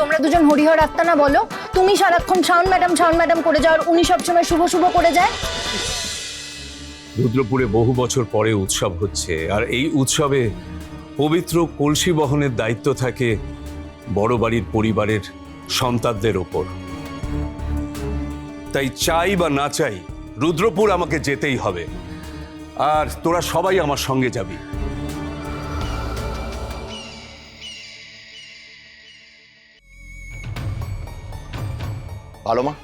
তোমরা দুজন হরিহর আত্মা না বলো? তুমি সারাক্ষণ শাওন ম্যাডাম করে যাও আর উনি সবসময় শুভ শুভ করে যায়। রুদ্রপুরে বহু বছর পরে উৎসব হচ্ছে, আর এই উৎসবে পবিত্র কলসি বহনের দায়িত্ব থাকে বড় বাড়ির পরিবারের সন্তানদের ওপর। তাই চাই বা না চাই রুদ্রপুর আমাকে যেতেই হবে, আর তোরা সবাই আমার সঙ্গে যাবি। ভালো মা,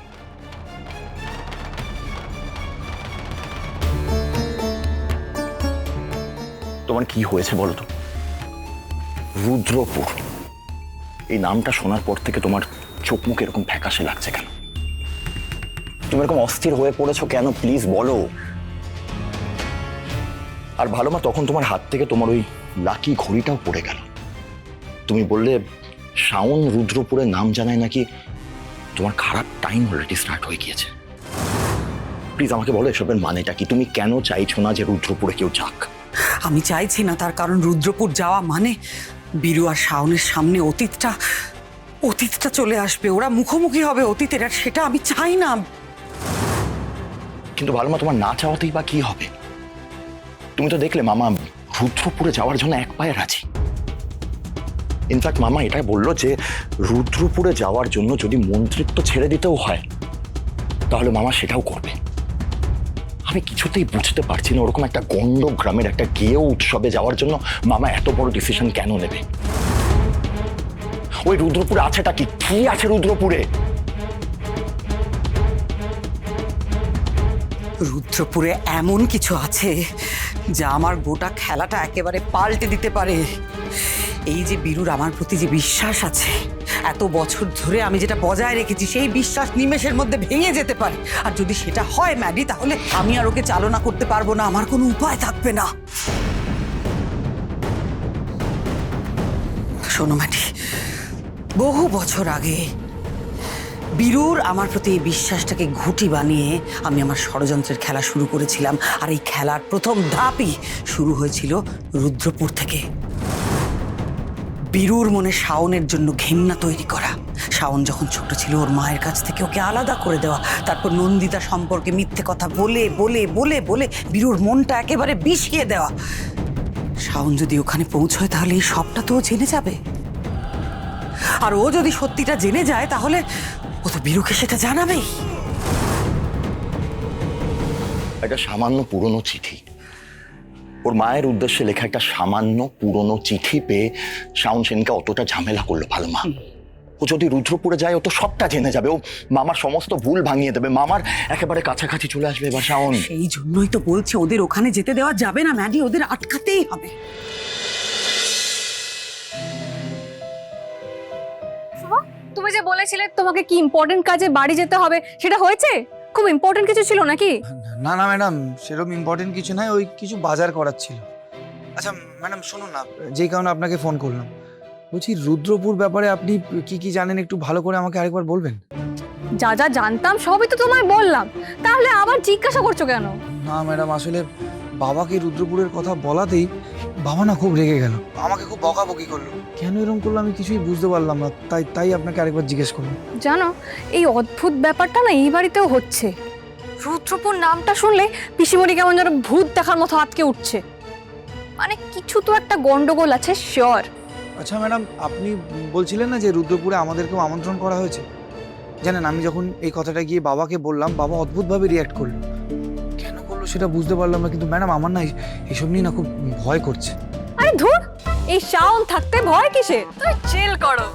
তোমার কি হয়েছে বলো তো? রুদ্রপুর এই নামটা শোনার পর থেকে তোমার চোখ মুখ এরকম ফ্যাকাশে লাগছে কেন? তুমি এরকম অস্থির হয়ে পড়েছো কেন প্লিজ বলো। আর ভালো মা, তখন তোমার হাত থেকে তোমার ওই লাকি ঘড়িটাও পড়ে গেল। তুমি বললে শাওন রুদ্রপুরের নাম জানায় নাকি তোমার খারাপ টাইম অলরেডি স্টার্ট হয়ে গিয়েছে। প্লিজ আমাকে বলো এসবের মানেটা কি? তুমি কেন চাইছো না যে রুদ্রপুরে কেউ যাক? আমি চাইছি না, তার কারণ রুদ্রপুর যাওয়া মানে বীরু আর শাওনের সামনে অতীতটা চলে আসবে, ওরা মুখোমুখি হবে অতীতের, আর সেটা আমি চাই না। কিন্তু ভালো মা, তোমার না চাওয়াতেই বা কি হবে? তুমি তো দেখলে মামা রুদ্রপুরে যাওয়ার জন্য এক পায়ে রাজি। ইনফ্যাক্ট মামা এটাই বললো যে রুদ্রপুরে যাওয়ার জন্য যদি মন্ত্রিত্ব ছেড়ে দিতেও হয় তাহলে মামা সেটাও করবে। আমি কিছুতেই বুঝতে পারছি না ওরকম একটা গন্ড গ্রামের একটা গেয় উৎসবে যাওয়ার জন্য মামা এত বড় ডিসিশন কেন নেবে। ওই রুদ্রপুরে আছেটা কি? কি আছে রুদ্রপুরে? রুদ্রপুরে এমন কিছু আছে যা আমার গোটা খেলাটা একেবারে পাল্টে দিতে পারে। এই যে বীরুর আমার প্রতি যে বিশ্বাস আছে, এত বছর ধরে আমি যেটা বজায় রেখেছি, সেই বিশ্বাস নিমেষের মধ্যে ভেঙে যেতে পারে। আর যদি সেটা হয় ম্যাডি, তাহলে আমি আর ওকে চালনা করতে পারবো না, আমার কোনো উপায় থাকবে না। শোনো ম্যাডি, বহু বছর আগে বীরুর আমার প্রতি এই বিশ্বাসটাকে ঘুঁটি বানিয়ে আমি আমার ষড়যন্ত্রের খেলা শুরু করেছিলাম। আর এই খেলার প্রথম ধাপই শুরু হয়েছিল রুদ্রপুর থেকে। বীরুর মনে শাওনের জন্য ঘৃণা তৈরি করা, শাওন যখন ছোট ছিল ওর মায়ের কাছ থেকে ওকে আলাদা করে দেওয়া, তারপর নন্দিতা সম্পর্কে মিথ্যে কথা বলে বলে বলে বলে বীরুর মনটা একেবারে বিষিয়ে দেওয়া। শাওন যদি ওখানে পৌঁছয় তাহলে এই সবটা তো ও জেনে যাবে, আর ও যদি সত্যিটা জেনে যায় তাহলে ও তো বীরুকে সেটা জানাবেই। একটা সামান্য পুরনো চিঠি, ওর মায়ের উদ্দেশ্যে লেখা একটা সামান্য পুরনো চিঠি পেয়ে শাওন সেনকে অতটা ঝামেলা করলো ভালো মা। ও যদি রুদ্রপুরে যায় ও তো সবটা জেনে যাবে, ও মামার সমস্ত ভুল ভাঙিয়ে দেবে, মামার একেবারে কাছাকাছি চলে আসবে এবার শাওন। সেই জন্যই তো বলছি ওদের ওখানে যেতে দেওয়া যাবে না ম্যাডি, ওদের আটকাতেই হবে। তুমি যে বলেছিলে তোমাকে কি ইম্পর্টেন্ট কাজে বাড়ি যেতে হবে, সেটা হয়েছে? খুব ইম্পর্টেন্ট কিছু ছিল নাকি? না না ম্যাডাম, সেরকম ইম্পর্টেন্ট কিছু নয়, ওই কিছু বাজার করার ছিল। আচ্ছা ম্যাডাম শুনুন না, যেই কারণে আপনাকে ফোন করলাম, বলছি রুদ্রপুর ব্যাপারে আপনি কি কি জানেন একটু ভালো করে আমাকে আরেকবার বলবেন? যা যা জানতাম সবই তো তোমায় বললাম, তাহলে আবার জিজ্ঞাসা করছো কেন? না ম্যাডাম, আসলে বাবাকে রুদ্রপুরের কথা বলাতেই বাবা না খুব রেগে গেল, আমাকে খুব বকাবকি করলো। কেন এরকম করলো আমি কিছুই বুঝতে পারলাম না, তাই আপনাকে আরেকবার জিজ্ঞেস করলাম। জানো, এই অদ্ভুত ব্যাপারটা না এই বাড়িতেও হচ্ছে। রুদ্রপুর নামটা শুনলে পিসিমণি কেমন যেন ভূত দেখার মতো আটকে উঠছে। মানে কিছু তো একটা গন্ডগোল আছে শিওর। আচ্ছা ম্যাডাম, আপনি বলছিলেন না যে রুদ্রপুরে আমাদেরকেও আমন্ত্রণ করা হয়েছে? জানেন, আমি যখন এই কথাটা গিয়ে বাবাকে বললাম, বাবা অদ্ভুতভাবে রিয়্যাক্ট করলো। কেন করলো সেটা বুঝতে পারলাম না, কিন্তু ম্যাডাম আমার না এসব নিয়ে না খুব ভয় করছে। আরে ধুর, এই শাওন থাকতে ভয় কিসে? তুমি চিল করো।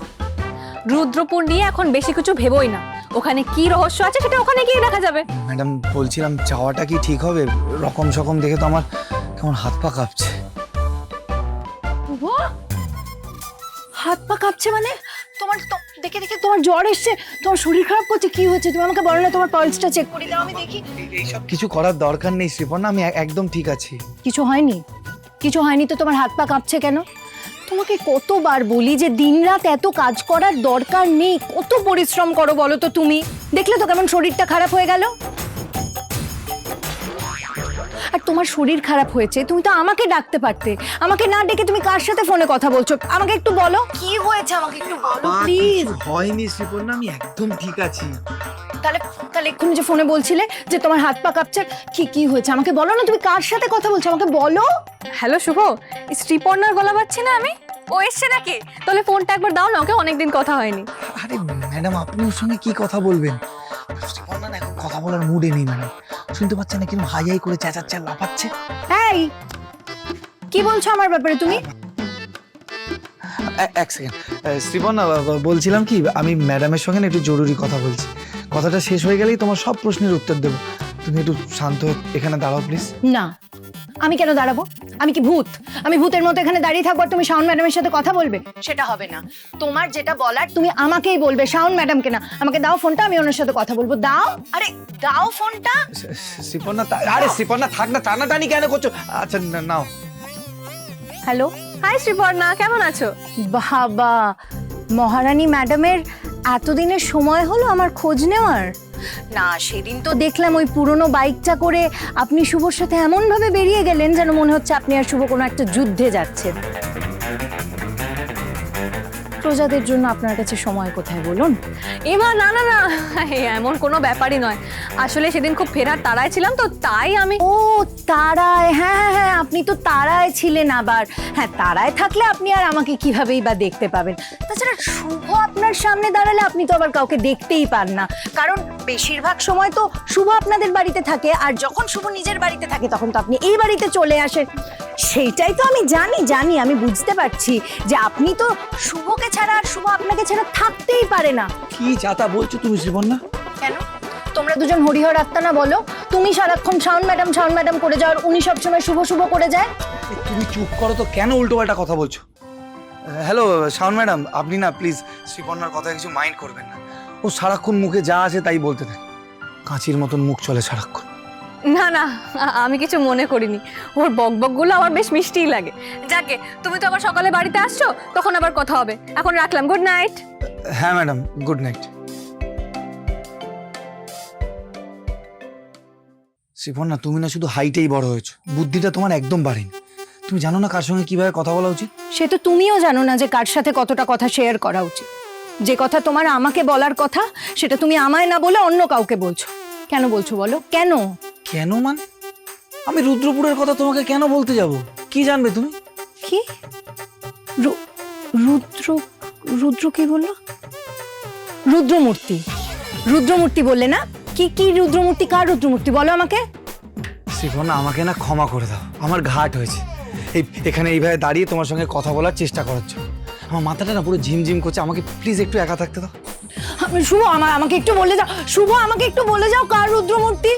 রুদ্রপুর নিয়ে এখন বেশি কিছু ভেবোই না, ওখানে কি রহস্য আছে সেটা ওখানে গিয়ে দেখা যাবে। ম্যাডাম বলছিলাম, যাওয়াটা কি ঠিক হবে? রকম সকম দেখে তো আমার কেমন হাত পা কাঁপছে। হাত পা কাঁপছে মানে? তোমার দেখে দেখে তোমার জ্বর এসছে, তোমার শরীর খারাপ করছে, কি হচ্ছে? তুমি আমাকে বলো না, তোমার পালসটা চেক করে দাও, আমি দেখি। এইসব কিছু করার দরকার নেই শ্রীপর্ণা, আমি একদম ঠিক আছি। কিছু হয়নি? কিছু হয়নি তো তোমার হাত পা কাঁপছে কেন? তোমাকে কতবার বলি যে দিনরাত এত কাজ করার দরকার নেই, কত পরিশ্রম করো বলো তো তুমি? দেখলে তো কেমন শরীরটা খারাপ হয়ে গেল। আর আর তোমার শরীর খারাপ হয়েছে, তুমি তো আমাকে ডাকতে পারতে। আমাকে না ডেকে তুমি কার সাথে ফোনে কথা বলছো? আমাকে একটু বলো কি হয়েছে, আমাকে একটু বলো প্লিজ। হয়নি শ্রীপর্ণা, আমি একদম ঠিক আছি। তাহলে তাহলে এক্ষুনি যে ফোনে বলছিলে যে তোমার হাত পা কাঁপছে, কি হয়েছে আমাকে বলো না, তুমি কার সাথে কথা বলছো আমাকে বলো। হ্যালো শুভ, শ্রীপর্ণার গলা পাচ্ছি না আমি, ও এসছে নাকি? তাহলে ফোনটা একবার দাও না, ওকে অনেকদিন কথা হয়নি। আরে ম্যাডাম, আপনি ওর সঙ্গে কি কথা বলবেন? শ্রীপর্ণা না এখন কথা বলার মুডে নেই ম্যাডাম। শুনতে পাচ্ছেন না কিরকম হাই হাই করে চেঁচাচ্ছে আর লাফাচ্ছে? এই কি বলছো আমার ব্যাপারে তুমি? এক সেকেন্ড শ্রীপর্ণা, বলছিলাম কি, আমি ম্যাডামের সঙ্গে না একটু জরুরি কথা বলছি। কথাটা শেষ হয়ে গেলেই তোমার সব প্রশ্নের উত্তর দেবো। তুমি একটু শান্ত হয়ে এখানে দাঁড়াও প্লিজ। না, আমি কেন দাঁড়াবো? আমি কি ভূত? আমি ভূতের মতো এখানে দাঁড়িয়ে থাকবো আর তুমি শাওন ম্যাডামের সাথে কথা বলবে? সেটা হবে না। তোমার যেটা বলার তুমি আমাকেই বলবে, শাওন ম্যাডামকে না। আমাকে দাও ফোনটা, আমি ওনার সাথে কথা বলবো। দাও, আরে দাও ফোনটা। শ্রীপর্ণা, আরে শ্রীপর্ণা থাক না, টানাটানি কেন করছো? আচ্ছা নাও। হ্যালো, হাই শ্রীপর্ণা, কেমন আছো? বাবা, মহারানী ম্যাডামের এতদিনের সময় হলো আমার খোঁজ নেওয়ার? না, সেদিন তো দেখলাম ওই পুরনো বাইকটা করে আপনি শুভর সাথে এমন ভাবে বেরিয়ে গেলেন যেন মনে হচ্ছে আপনি আর শুভ কোনো একটা যুদ্ধে যাচ্ছেন। প্রজাদের জন্য আপনার কাছে সময় কোথায় বলুন? এবার না না না, এমন কোনো ব্যাপারই নয়। আসলে সেদিন খুব ফেরার তাড়ায় ছিলাম তো, তাই আমি। ও তাড়ায়, হ্যাঁ, আপনি তো তাড়ায় ছিলেন আবার। হ্যাঁ, তাড়ায় থাকলে আপনি আর আমাকে কিভাবেই বা দেখতে পাবেন? তাছাড়া শুভ আপনার সামনে দাঁড়ালে আপনি তো আবার কাউকে দেখতেই পান না, কারণ বেশিরভাগ সময় তো শুভ আপনাদের বাড়িতে থাকে, আর যখন শুভ নিজের বাড়িতে থাকে তখন তো আপনি এই বাড়িতে চলে আসেন। সেইটাই তো আমি জানি, আমি বুঝতে পারছি যে আপনি তো শুভকে ছাড়া আর শুভ আপনাকে ছাড়া থাকতেই পারে না। কি যাতা বলছো তুমি শ্রীপর্ণা? কেন? তোমরা দুজন হরিহর আত্মা না বলো? তুমি সারাক্ষণ শাওন ম্যাডাম করে যাও আর উনি সবসময় শুভ করে যায়। তুমি চুপ করো তো, কেন উল্টোপাল্টা কথা বলছো? হ্যালো শাওন ম্যাডাম, আপনি না প্লিজ শ্রীপর্ণার কথা কিছু মাইন্ড করবেন না। ও সারাক্ষণ মুখে যা আসে তাই বলতে থাকে, কাঁচির মতন মুখ চলে সারাক্ষণ। না, আমি কিছু মনে করিনি। ওর বকবকগুলো আমার বেশ মিষ্টিই লাগে। যাকে, তুমি তো আবার সকালে বাড়িতে আসছো, তখন আবার কথা হবে। এখন রাখলাম, গুড নাইট। হ্যাঁ ম্যাডাম, গুড নাইট। শ্রীপর্ণা, তুমি না শুধু হাইটেই বড় হয়েছো, বুদ্ধিটা তোমার একদম বাড়েনি। তুমি জানো না কার সঙ্গে কিভাবে কথা বলা উচিত? সে তো তুমিও জানো না যে কার সাথে কতটা কথা শেয়ার করা উচিত। যে কথা তোমার আমাকে বলার কথা, সেটা তুমি আমায় না বলে অন্য কাউকে বলছো। কেন বলছো বলো? কেন? কেন মানে? আমি রুদ্রপুরের কথা তোমাকে কেন বলতে যাব? কি জানবে তুমি? কি? রুদ্র কি বললো? রুদ্রমূর্তি বললে না? কি রুদ্রমূর্তি? কার রুদ্রমূর্তি বলো আমাকে। শ্রীপর্ণা, আমাকে না ক্ষমা করে দাও, আমার ঘাট হয়েছে এখানে এইভাবে দাঁড়িয়ে তোমার সঙ্গে কথা বলার চেষ্টা করার জন্য। আমার মাথাটা না পুরো ঝিমঝিম করছে, আমাকে প্লিজ একটু একা থাকতে দাও। শুভ, আমাকে একটু বলে যাও। শুভ, আমাকে একটু বলে যাও কার রুদ্রমূর্তি।